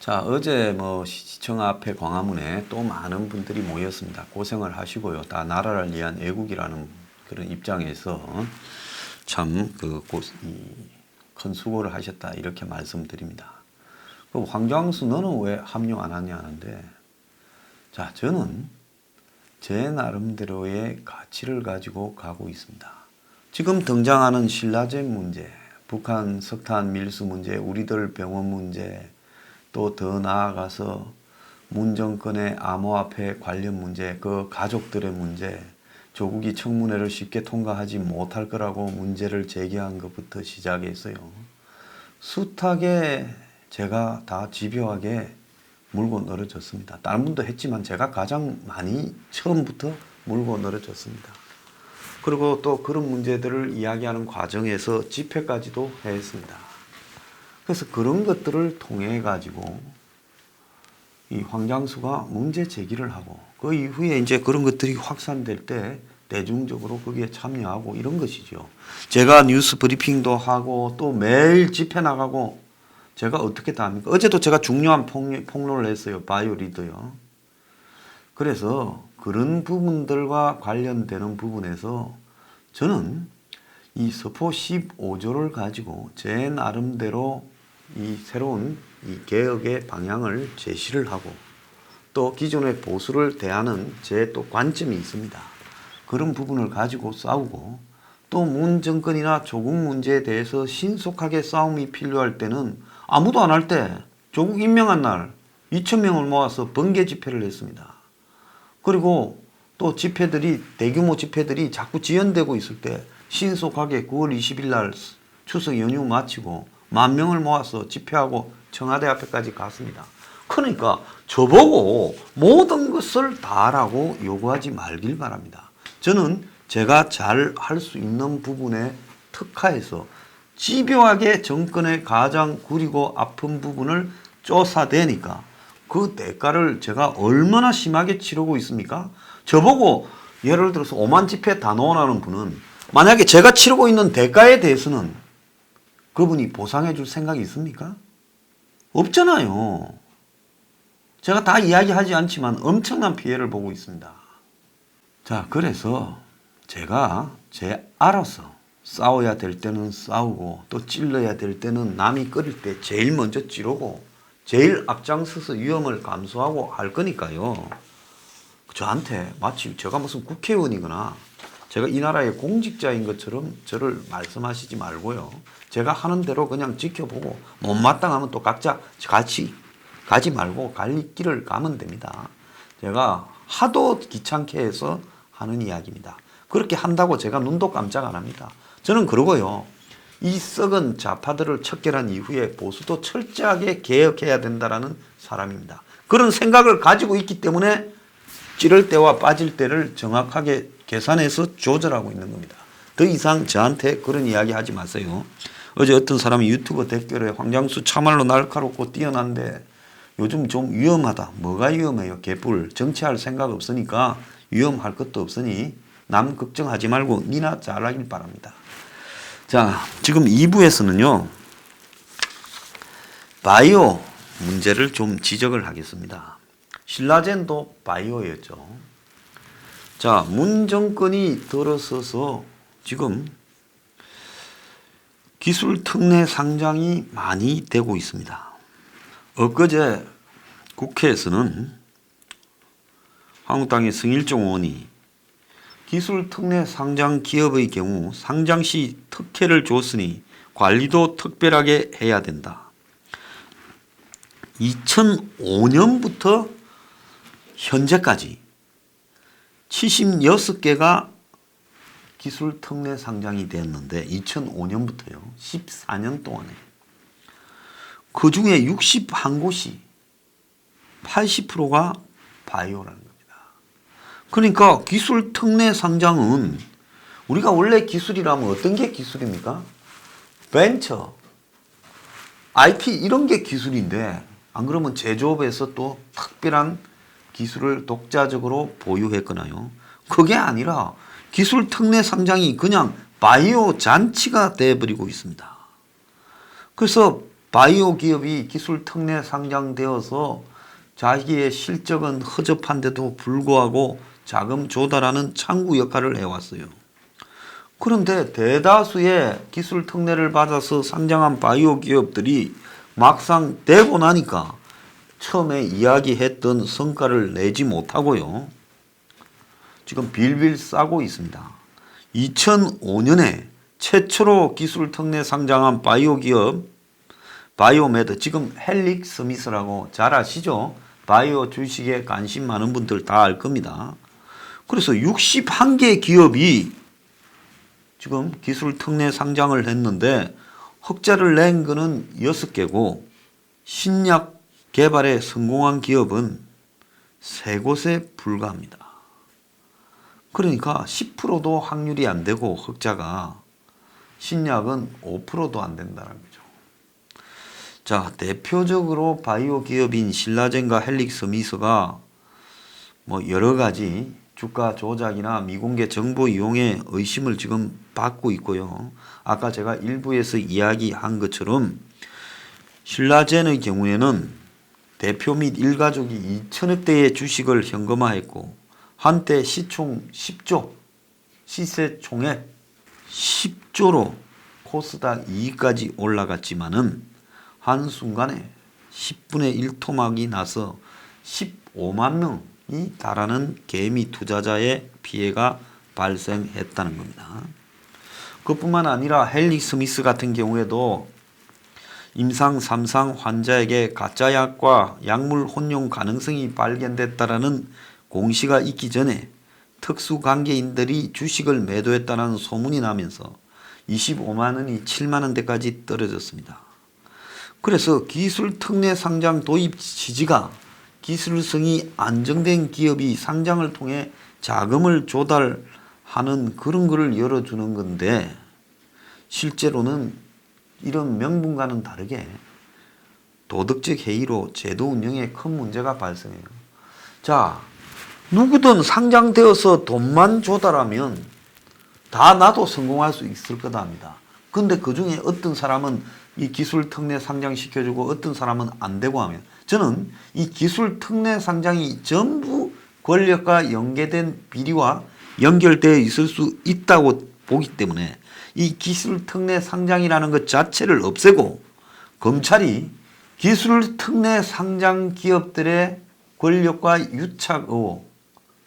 자, 어제 뭐 시청 앞에 광화문에 또 많은 분들이 모였습니다. 고생을 하시고요. 다 나라를 위한 애국이라는 그런 입장에서 참 큰 수고를 하셨다 이렇게 말씀드립니다. 그 황장수 너는 왜 합류 안 하냐 하는데, 자, 저는 제 나름대로의 가치를 가지고 가고 있습니다. 지금 등장하는 신라젠 문제, 북한 석탄 밀수 문제, 우리들 병원 문제, 또 더 나아가서 문 정권의 암호화폐 관련 문제, 그 가족들의 문제, 조국이 청문회를 쉽게 통과하지 못할 거라고 문제를 제기한 것부터 시작했어요. 숱하게 제가 다 집요하게 물고 늘어졌습니다. 다른 분도 했지만 제가 가장 많이 처음부터 물고 늘어졌습니다. 그리고 또 그런 문제들을 이야기하는 과정에서 집회까지도 했습니다. 그래서 그런 것들을 통해 가지고 이 황장수가 문제 제기를 하고 그 이후에 이제 그런 것들이 확산될 때 대중적으로 거기에 참여하고 이런 것이죠. 제가 뉴스 브리핑도 하고 또 매일 집회 나가고 제가 어떻게 다 합니까? 어제도 제가 중요한 폭로를 했어요. 바이오리더요. 그래서 그런 부분들과 관련되는 부분에서 저는 이 서포 15조를 가지고 제 나름대로 이 새로운 이 개혁의 방향을 제시를 하고 또 기존의 보수를 대하는 제 또 관점이 있습니다. 그런 부분을 가지고 싸우고 또 문 정권이나 조국 문제에 대해서 신속하게 싸움이 필요할 때는 아무도 안 할 때 조국 임명한 날 2,000명을 모아서 번개 집회를 했습니다. 그리고 또 집회들이 대규모 집회들이 자꾸 지연되고 있을 때 신속하게 9월 20일 날 추석 연휴 마치고 10,000명을 모아서 집회하고 청와대 앞에까지 갔습니다. 그러니까 저보고 모든 것을 다 하라고 요구하지 말길 바랍니다. 저는 제가 잘 할 수 있는 부분에 특화해서 집요하게 정권의 가장 구리고 아픈 부분을 쫓아대니까 그 대가를 제가 얼마나 심하게 치르고 있습니까? 저보고 예를 들어서 5만 집회 단원하는 분은 만약에 제가 치르고 있는 대가에 대해서는 그분이 보상해 줄 생각이 있습니까? 없잖아요. 제가 다 이야기하지 않지만 엄청난 피해를 보고 있습니다. 자, 그래서 제가 알아서 싸워야 될 때는 싸우고 또 찔러야 될 때는 남이 끓일 때 제일 먼저 찌르고 제일 앞장서서 위험을 감수하고 할 거니까요. 저한테 마치 제가 무슨 국회의원이거나 제가 이 나라의 공직자인 것처럼 저를 말씀하시지 말고요. 제가 하는 대로 그냥 지켜보고 못마땅하면 또 각자 같이 가지 말고 갈 길을 가면 됩니다. 제가 하도 귀찮게 해서 하는 이야기입니다. 그렇게 한다고 제가 눈도 깜짝 안 합니다. 저는 그러고요. 이 썩은 좌파들을 척결한 이후에 보수도 철저하게 개혁해야 된다는 사람입니다. 그런 생각을 가지고 있기 때문에 찌를 때와 빠질 때를 정확하게 계산해서 조절하고 있는 겁니다. 더 이상 저한테 그런 이야기 하지 마세요. 어제 어떤 사람이 유튜브 댓글에 황장수 참말로 날카롭고 뛰어난데 요즘 좀 위험하다. 뭐가 위험해요? 개뿔. 정치할 생각 없으니까 위험할 것도 없으니 남 걱정하지 말고 니나 잘하길 바랍니다. 자, 지금 2부에서는요. 바이오 문제를 좀 지적을 하겠습니다. 신라젠도 바이오였죠. 자, 문 정권이 들어서서 지금 기술 특례 상장이 많이 되고 있습니다. 엊그제 국회에서는 한국당의 성일종 의원이 기술 특례 상장 기업의 경우 상장 시 특혜를 줬으니 관리도 특별하게 해야 된다. 2005년부터 현재까지 76개가 기술 특례 상장이 되었는데 2005년부터요. 14년 동안에 그 중에 61곳이 80%가 바이오라는 겁니다. 그러니까 기술 특례 상장은 우리가 원래 기술이라면 어떤 게 기술입니까? 벤처, IT 이런 게 기술인데 안 그러면 제조업에서 또 특별한 기술을 독자적으로 보유했거나요. 그게 아니라 기술 특례 상장이 그냥 바이오 잔치가 되어버리고 있습니다. 그래서 바이오 기업이 기술 특례 상장되어서 자기의 실적은 허접한데도 불구하고 자금 조달하는 창구 역할을 해왔어요. 그런데 대다수의 기술 특례를 받아서 상장한 바이오 기업들이 막상 되고 나니까 처음에 이야기했던 성과를 내지 못하고요. 지금 빌빌 싸고 있습니다. 2005년에 최초로 기술 특례 상장한 바이오 기업 바이오메드, 지금 헬릭스미스라고 잘 아시죠? 바이오 주식에 관심 많은 분들 다 알 겁니다. 그래서 61개 기업이 지금 기술 특례 상장을 했는데 흑자를 낸 거는 6개고 신약 개발에 성공한 기업은 3곳에 불과합니다. 그러니까 10%도 확률이 안 되고 흑자가, 신약은 5%도 안 된다는 거죠. 자, 대표적으로 바이오 기업인 신라젠과 헬릭스미스가 뭐 여러 가지 주가 조작이나 미공개 정보 이용에 의심을 지금 받고 있고요. 아까 제가 일부에서 이야기한 것처럼 신라젠의 경우에는 대표 및 일가족이 2천억대의 주식을 현금화했고 한때 시총 10조, 시세총액 10조로 코스닥 2위까지 올라갔지만은 한순간에 10분의 1 토막이 나서 15만 명이 달하는 개미 투자자의 피해가 발생했다는 겁니다. 그뿐만 아니라 헬릭스미스 같은 경우에도 임상 3상 환자에게 가짜약과 약물 혼용 가능성이 발견됐다라는 공시가 있기 전에 특수관계인들이 주식을 매도했다는 소문이 나면서 25만 원이 7만 원대까지 떨어졌습니다. 그래서 기술 특례 상장 도입 취지가 기술성이 안정된 기업이 상장을 통해 자금을 조달하는 그런 거를 열어주는 건데, 실제로는 이런 명분과는 다르게 도덕적 해이로 제도 운영에 큰 문제가 발생해요. 자, 누구든 상장되어서 돈만 조달하면 다 나도 성공할 수 있을 거다 합니다. 근데 그 중에 어떤 사람은 이 기술 특례 상장시켜주고 어떤 사람은 안 되고 하면, 저는 이 기술 특례 상장이 전부 권력과 연계된 비리와 연결되어 있을 수 있다고 보기 때문에 이 기술 특례 상장이라는 것 자체를 없애고 검찰이 기술 특례 상장 기업들의 권력과 유착 의혹,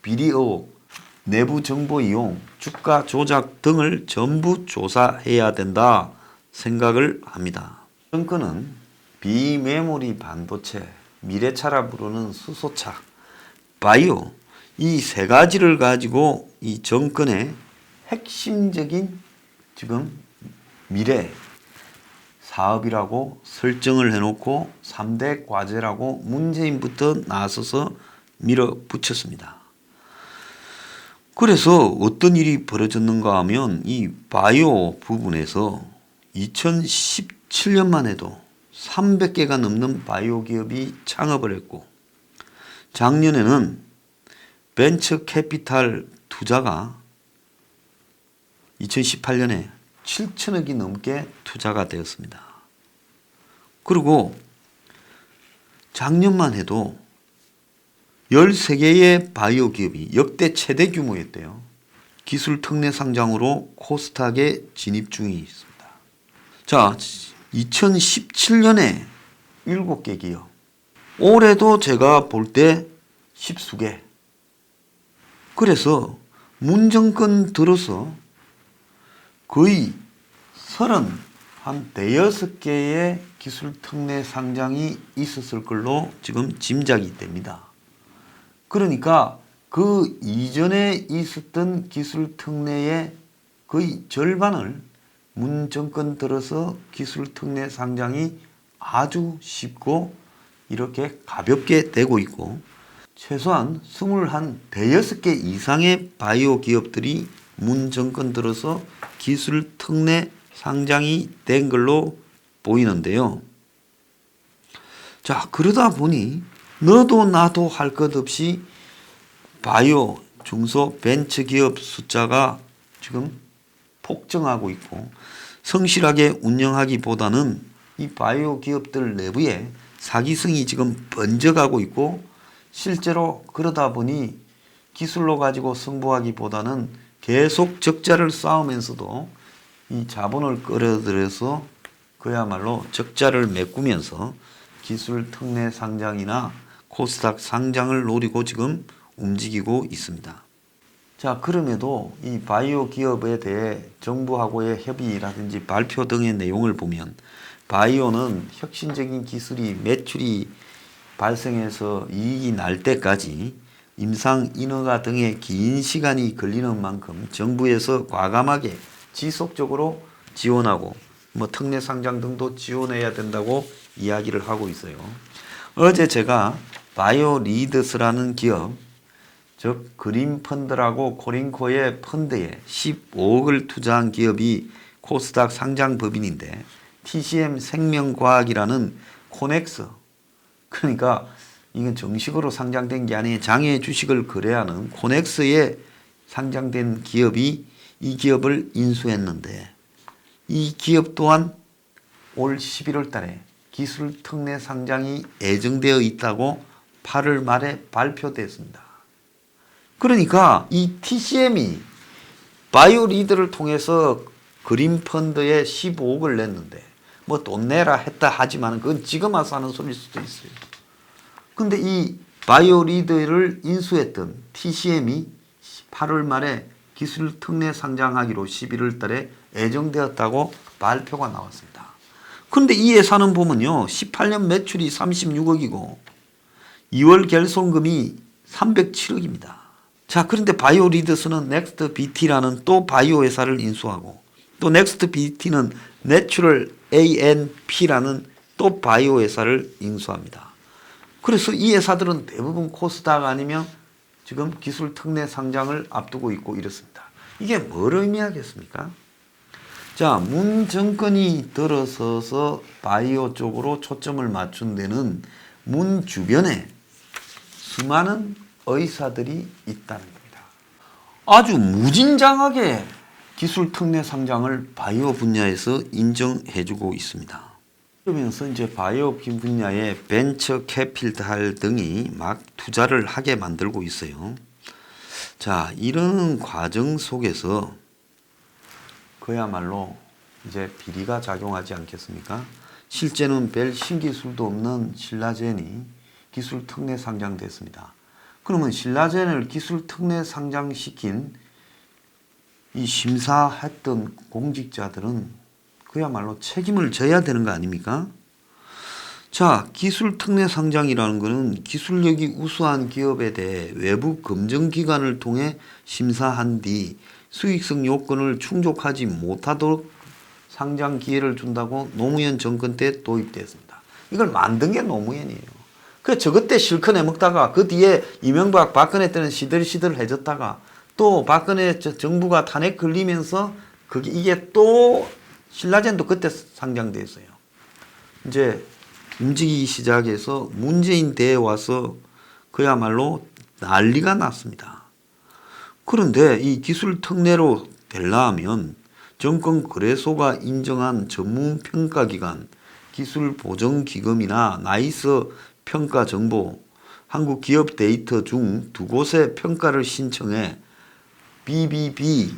비리 의혹, 내부 정보 이용, 주가 조작 등을 전부 조사해야 된다 생각을 합니다. 정권은 비메모리 반도체, 미래차라 부르는 수소차, 바이오, 이 세 가지를 가지고 이 정권의 핵심적인 지금 미래 사업이라고 설정을 해놓고 3대 과제라고 문재인부터 나서서 밀어붙였습니다. 그래서 어떤 일이 벌어졌는가 하면 이 바이오 부분에서 2017년만 해도 300개가 넘는 바이오 기업이 창업을 했고, 작년에는 벤처 캐피탈 투자가 2018년에 7천억이 넘게 투자가 되었습니다. 그리고 작년만 해도 13개의 바이오 기업이 역대 최대 규모였대요. 기술 특례 상장으로 코스닥에 진입 중에 있습니다. 자, 2017년에 7개 기업. 올해도 제가 볼 때 10수개. 그래서 문 정권 들어서 거의 36개의 기술 특례 상장이 있었을 걸로 지금 짐작이 됩니다. 그러니까 그 이전에 있었던 기술 특례의 거의 절반을 문 정권 들어서 기술 특례 상장이 아주 쉽고 이렇게 가볍게 되고 있고, 최소한 26개 이상의 바이오 기업들이 문 정권 들어서 기술 특례 상장이 된 걸로 보이는데요. 자, 그러다 보니 너도 나도 할 것 없이 바이오 중소 벤처 기업 숫자가 지금 폭증하고 있고, 성실하게 운영하기보다는 이 바이오 기업들 내부에 사기성이 지금 번져가고 있고 실제로 그러다 보니 기술로 가지고 승부하기보다는 계속 적자를 쌓으면서도 이 자본을 끌어들여서 그야말로 적자를 메꾸면서 기술 특례 상장이나 코스닥 상장을 노리고 지금 움직이고 있습니다. 자, 그럼에도 이 바이오 기업에 대해 정부하고의 협의라든지 발표 등의 내용을 보면 바이오는 혁신적인 기술이 매출이 발생해서 이익이 날 때까지 임상 인허가 등의 긴 시간이 걸리는 만큼 정부에서 과감하게 지속적으로 지원하고 특례 상장 등도 지원해야 된다고 이야기를 하고 있어요. 어제 제가 바이오 리더스라는 기업, 즉 그린 펀드라고 코링코의 펀드에 15억을 투자한 기업이 코스닥 상장 법인인데 TCM 생명과학이라는 코넥스, 그러니까 이건 정식으로 상장된 게 아니에요. 장외 주식을 거래하는 코넥스에 상장된 기업이 이 기업을 인수했는데 이 기업 또한 올 11월 달에 기술 특례 상장이 예정되어 있다고 8월 말에 발표됐습니다. 그러니까 이 TCM이 바이오 리더를 통해서 그린 펀드에 15억을 냈는데 뭐 돈 내라 했다 하지만 그건 지금 와서 하는 소리일 수도 있어요. 근데 이 바이오 리더를 인수했던 TCM이 8월 말에 기술 특례 상장하기로 11월 달에 예정되었다고 발표가 나왔습니다. 그런데 이 예산은 보면요. 18년 매출이 36억이고 2월 결손금이 307억입니다. 자, 그런데 바이오 리더스는 넥스트 BT라는 또 바이오 회사를 인수하고 또 넥스트 BT는 내추럴 ANP라는 또 바이오 회사를 인수합니다. 그래서 이 회사들은 대부분 코스닥 아니면 지금 기술 특례 상장을 앞두고 있고 이렇습니다. 이게 뭘 의미하겠습니까? 자, 문 정권이 들어서서 바이오 쪽으로 초점을 맞춘 데는 문 주변에 수많은 의사들이 있다는 겁니다. 아주 무진장하게 기술 특례 상장을 바이오 분야에서 인정해주고 있습니다. 그러면서 이제 바이오 분야의 벤처 캐피탈 등이 막 투자를 하게 만들고 있어요. 자, 이런 과정 속에서 그야말로 이제 비리가 작용하지 않겠습니까? 실제는 별 신기술도 없는 신라젠이 기술 특례 상장됐습니다. 그러면 신라젠을 기술 특례 상장시킨 이 심사했던 공직자들은 그야말로 책임을 져야 되는 거 아닙니까? 자, 기술 특례 상장이라는 것은 기술력이 우수한 기업에 대해 외부 검증기관을 통해 심사한 뒤 수익성 요건을 충족하지 못하도록 상장 기회를 준다고 노무현 정권 때 도입됐습니다. 이걸 만든 게 노무현이에요. 그 저것 때 실컷 해먹다가 그 뒤에 이명박 박근혜 때는 시들시들 해졌다가 또 박근혜 정부가 탄핵 걸리면서 이게 또 신라젠도 그때 상장됐어요. 이제 움직이기 시작해서 문재인 때에 와서 그야말로 난리가 났습니다. 그런데 이 기술 특례로 되려면 정권거래소가 인정한 전문평가기관, 기술보정기금이나 나이스 평가정보, 한국기업데이터 중 두 곳의 평가를 신청해 BBB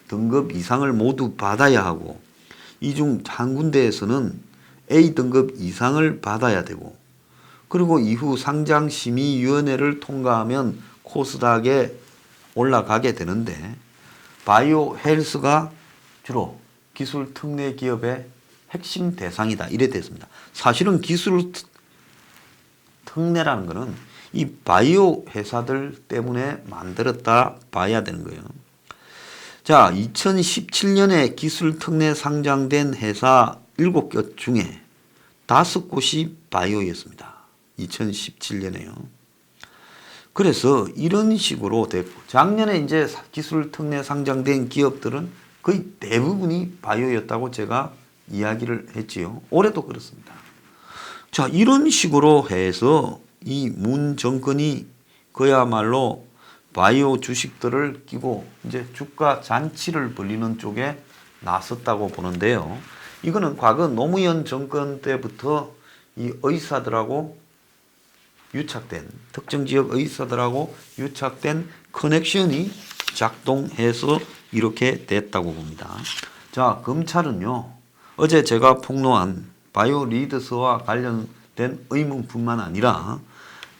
등급 이상을 모두 받아야 하고 이 중 한 군데에서는 A등급 이상을 받아야 되고 그리고 이후 상장심의위원회를 통과하면 코스닥에 올라가게 되는데 바이오 헬스가 주로 기술 특례 기업의 핵심 대상이다 이래 됐습니다. 사실은 기술 특례라는 것은 이 바이오 회사들 때문에 만들었다 봐야 되는 거예요. 자, 2017년에 기술 특례 상장된 회사 7곳 중에 5곳이 바이오였습니다. 2017년에요. 그래서 이런 식으로 됐고 작년에 이제 기술 특례 상장된 기업들은 거의 대부분이 바이오였다고 제가 이야기를 했지요. 올해도 그렇습니다. 자, 이런 식으로 해서 이 문 정권이 그야말로 바이오 주식들을 끼고 이제 주가 잔치를 벌리는 쪽에 나섰다고 보는데요. 이거는 과거 노무현 정권 때부터 이 의사들하고 유착된, 특정 지역 의사들하고 유착된 커넥션이 작동해서 이렇게 됐다고 봅니다. 자, 검찰은요, 어제 제가 폭로한 바이오리드스와 관련된 의문뿐만 아니라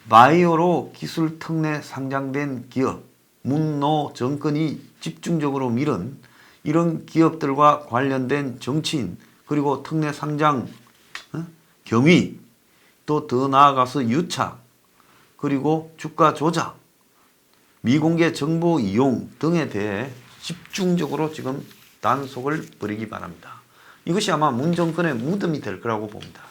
바이오로 기술 특례 상장된 기업, 문노 정권이 집중적으로 밀은 이런 기업들과 관련된 정치인, 그리고 특례 상장 경위, 또 더 나아가서 유착, 그리고 주가 조작, 미공개 정보 이용 등에 대해 집중적으로 지금 단속을 벌이기 바랍니다. 이것이 아마 문 정권의 무덤이 될 거라고 봅니다.